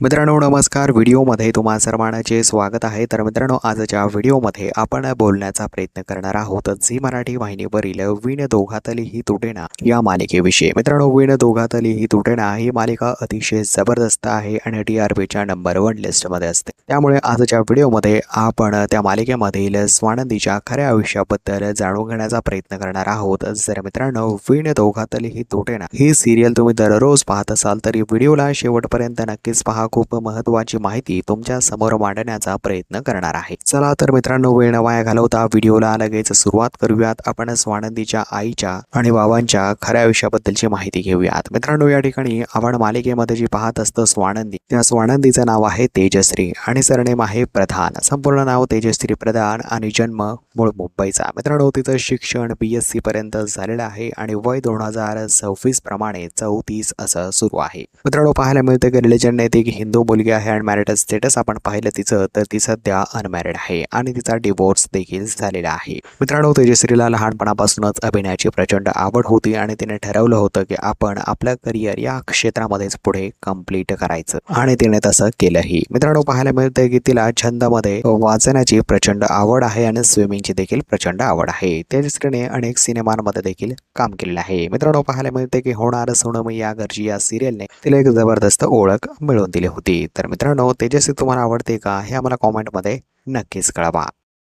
मित्रांनो नमस्कार. व्हिडिओमध्ये तुम्हा सर्वांचे स्वागत आहे. तर मित्रांनो आजच्या व्हिडिओमध्ये आपण बोलण्याचा प्रयत्न करणार आहोत झी मराठी वाहिनीवरील वीण दोघातली ही तुटेना या मालिकेविषयी. मित्रांनो वीण दोघातली ही तुटेना ही मालिका अतिशय जबरदस्त आहे आणि TRPच्या नंबर 1 लिस्टमध्ये असते. त्यामुळे आजच्या व्हिडिओमध्ये आपण त्या मालिकेमधील स्वानंदीच्या खऱ्या आयुष्याबद्दल जाणून घेण्याचा प्रयत्न करणार आहोत. जर मित्रांनो वीण दोघातली ही तुटेना ही सिरियल तुम्ही दररोज पाहत असाल तर व्हिडिओला शेवटपर्यंत नक्कीच पहा. खूप महत्त्वाची माहिती तुमच्या समोर मांडण्याचा प्रयत्न करणार आहे. चला तर मित्रांनो वेळ न वाया घालवता व्हिडिओला लगेच सुरुवात करूयात. आपण स्वानंदीच्या आईच्या आणि बाबांच्या खऱ्या आयुष्याबद्दलची माहिती घेऊयात. मित्रांनो या ठिकाणी आपण मालिकेमध्ये जी पाहत असतो स्वानंदी, त्या स्वानंदीचं नाव आहे तेजश्री आणि सरनेम आहे प्रधान. संपूर्ण नाव तेजश्री प्रधान आणि जन्म मूळ मुंबईचा. मित्रांनो तिचं शिक्षण BSc पर्यंत झालेलं आहे आणि वय 2026 प्रमाणे 34 असं सुरू आहे. मित्रांनो पाहायला मिळतं की रिलीजन नैतिक हिंदू मुलगी आहे आणि मॅरिटल स्टेटस आपण पाहिलं तिचं तर ती सध्या अनमॅरिड आहे आणि तिचा डिवोर्स देखील झालेला आहे. मित्रांनो तेजश्रीला लहानपणापासूनच अभिनयाची प्रचंड आवड होती आणि तिने ठरवलं होतं की आपण आपलं करिअर या क्षेत्रामध्येच पुढे कंप्लीट करायचं आणि तिने तसं केलंही. मित्रांनो पाहायला मिळतं की तिला छंदामध्ये वाचनाची प्रचंड आवड आहे आणि स्विमिंगची देखील प्रचंड आवड आहे. तेजश्रीने अनेक सिनेमांमध्ये देखील काम केलेलं आहे. मित्रांनो पाहायला मिळते की होणार सोनम या घरची या सिरियलने तिला एक जबरदस्त ओळख मिळवून दिली होती. तर मित्रांनो तेजस्वी तुम्हाला आवडते का हे आम्हाला कॉमेंटमध्ये नक्कीच कळवा.